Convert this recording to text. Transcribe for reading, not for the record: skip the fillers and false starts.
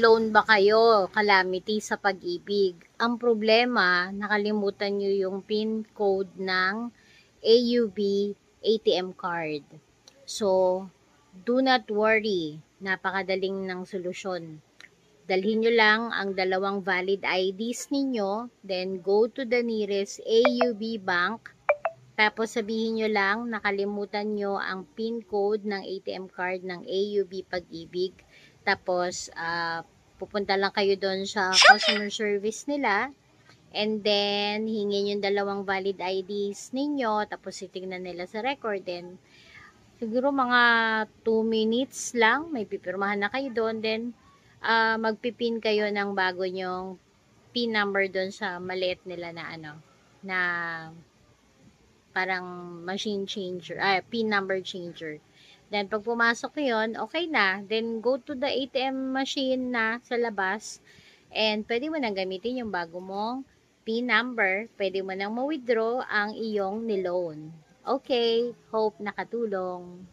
Loan ba kayo, calamity sa pag-ibig? Ang problema, nakalimutan nyo yung PIN code ng AUB ATM card. So, do not worry. Napakadaling ng solusyon. Dalhin nyo lang ang dalawang valid IDs ninyo, then go to the nearest AUB bank, tapos sabihin nyo lang nakalimutan nyo ang PIN code ng ATM card ng AUB Pag-ibig. Tapos, pupunta lang kayo doon sa customer service nila. And then, hingin yung dalawang valid IDs ninyo. Tapos, titignan nila sa record. Then, siguro mga 2 minutes lang, may pipirmahan na kayo doon. Then, magpipin kayo ng bago nyong PIN number doon sa maliit nila na na parang machine changer, PIN number changer. Then, pag pumasok yun, okay na. Then, go to the ATM machine na sa labas. And, pwede mo nang gamitin yung bago mong PIN number. Pwede mo nang ma-withdraw ang iyong niloan. Okay, hope nakatulong.